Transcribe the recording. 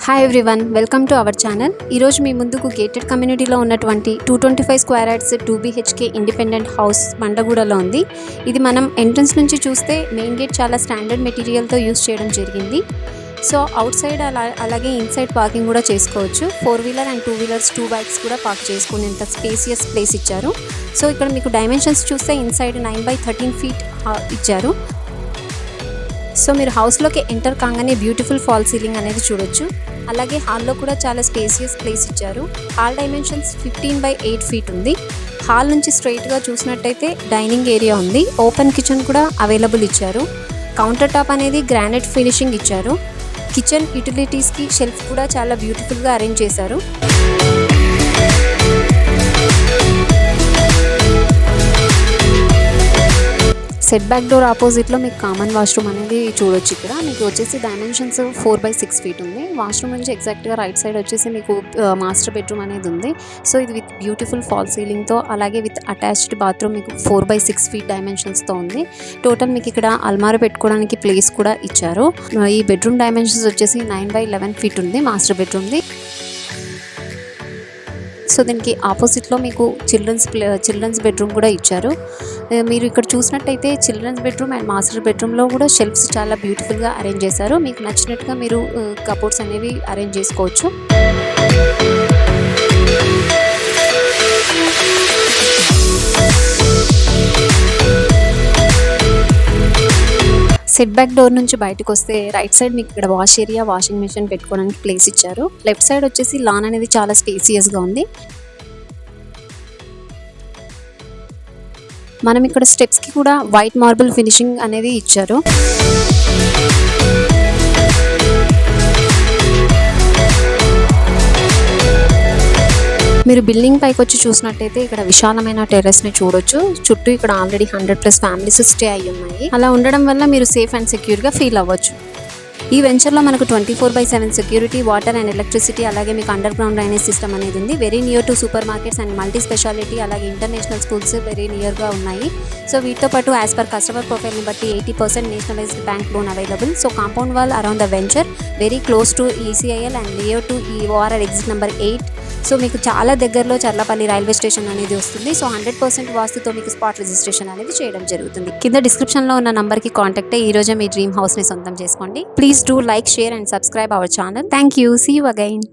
Hi everyone, welcome to our channel. ఈరోజు మీ ముందుకు గేటెడ్ కమ్యూనిటీలో ఉన్నటువంటి 225 square yards 2BHK independent house మండగూడలో ఉంది. ఇది మనం ఎంట్రన్స్ నుంచి చూస్తే మెయిన్ గేట్ చాలా స్టాండర్డ్ మెటీరియల్తో యూస్ చేయడం జరిగింది. సో అవుట్ సైడ్ అలాగే ఇన్సైడ్ పార్కింగ్ కూడా చేసుకోవచ్చు. 4-వీలర్ అండ్ 2-వీలర్స్ 2 బైక్స్ కూడా పార్క్ చేసుకునేంత స్పేసియస్ ప్లేస్ ఇచ్చారు. సో ఇక్కడ మీకు డైమెన్షన్స్ చూస్తే ఇన్సైడ్ 9/13 ఫీట్ ఇచ్చారు. సో మీరు హౌస్లోకి ఎంటర్ కాగానే బ్యూటిఫుల్ ఫాల్ సీలింగ్ అనేది చూడొచ్చు. అలాగే హాల్లో కూడా చాలా స్పేసియస్ ప్లేస్ ఇచ్చారు. హాల్ డైమెన్షన్స్ 15/8 ఫీట్ ఉంది. హాల్ నుంచి స్ట్రైట్గా చూసినట్టయితే డైనింగ్ ఏరియా ఉంది. ఓపెన్ కిచెన్ కూడా అవైలబుల్ ఇచ్చారు. కౌంటర్ టాప్ అనేది గ్రానైట్ ఫినిషింగ్ ఇచ్చారు. కిచెన్ యూటిలిటీస్కి షెల్ఫ్ కూడా చాలా బ్యూటిఫుల్గా అరేంజ్ చేశారు. సెట్ బ్యాక్ డోర్ ఆపోజిట్లో మీకు కామన్ వాష్రూమ్ అనేది చూడొచ్చు. ఇక్కడ మీకు వచ్చేసి డైమెన్షన్స్ 4/6 ఫీట్ ఉంది. వాష్రూమ్ నుంచి ఎగ్జాక్ట్గా రైట్ సైడ్ వచ్చేసి మీకు మాస్టర్ బెడ్రూమ్ అనేది ఉంది. సో ఇది విత్ బ్యూటిఫుల్ ఫాల్ సీలింగ్తో అలాగే విత్ అటాచ్డ్ బాత్రూమ్ మీకు 4/6 ఫీట్ డైమెన్షన్స్తో ఉంది. టోటల్ మీకు ఇక్కడ అల్మారా పెట్టుకోవడానికి ప్లేస్ కూడా ఇచ్చారు. ఈ బెడ్రూమ్ డైమెన్షన్స్ వచ్చేసి 9/11 ఫీట్ ఉంది మాస్టర్ బెడ్రూమ్ది. సో దీనికి ఆపోజిట్లో మీకు చిల్డ్రన్స్ బెడ్రూమ్ కూడా ఇచ్చారు. మీరు ఇక్కడ చూసినట్టయితే చిల్డ్రన్స్ బెడ్రూమ్ అండ్ మాస్టర్ బెడ్రూమ్లో కూడా షెల్ఫ్స్ చాలా బ్యూటిఫుల్గా అరేంజ్ చేశారు. మీకు నచ్చినట్టుగా మీరు కబోర్డ్స్ అనేవి అరేంజ్ చేసుకోవచ్చు. సెట్ బ్యాక్ డోర్ నుంచి బయటకు వస్తే రైట్ సైడ్ మీకు ఇక్కడ వాష్ ఏరియా, వాషింగ్ మెషిన్ పెట్టుకోవడానికి ప్లేస్ ఇచ్చారు. లెఫ్ట్ సైడ్ వచ్చేసి లాన్ అనేది చాలా స్పేసియస్గా ఉంది. మనం ఇక్కడ స్టెప్స్కి కూడా వైట్ మార్బుల్ ఫినిషింగ్ అనేది ఇచ్చారు. మీరు బిల్డింగ్ పైకి వచ్చి చూసినట్టయితే ఇక్కడ విశాలమైన టెర్రస్ని చూడొచ్చు. చుట్టూ ఇక్కడ ఆల్రెడీ 100+ ఫ్యామిలీస్ స్టే అయ్యి ఉన్నాయి. అలా ఉండడం వల్ల మీరు సేఫ్ అండ్ సెక్యూర్గా ఫీల్ అవ్వచ్చు. ఈ వెంచర్లో మనకు 24/7 సెక్యూరిటీ, వాటర్ అండ్ ఎలక్ట్రిసిటీ అలాగే మీకు అండర్ గ్రౌండ్ డ్రైనేజ్ సిస్టమ్ అనేది ఉంది. Very near to super markets and multi speciality అలాగే ఇంటర్నేషనల్ స్కూల్స్ వెరీ నియర్గా ఉన్నాయి. సో వీటితో పాటు యాజ్ పర్ కస్టమర్ ప్రొఫైల్ని బట్టి 80% nationalised bank loan available. So compound wall around the venture very close to ECIL and near to ORR exit number 8. So మీకు చాలా దగ్గరలో Cherlapalli railway station అనేది వస్తుంది. సో 100% వాస్తుతో మీకు స్పాట్ రిజిస్ట్రేషన్ అనేది చేయడం జరుగుతుంది. కింద డిస్క్రిప్షన్లో ఉన్న నంబర్కి కాంటాక్ట్ అయ్యి ఈ రోజే మీ డ్రీమ్ హౌస్ని సొంతం చేసుకోండి. Please do like, share and subscribe our channel. Thank you. See you again.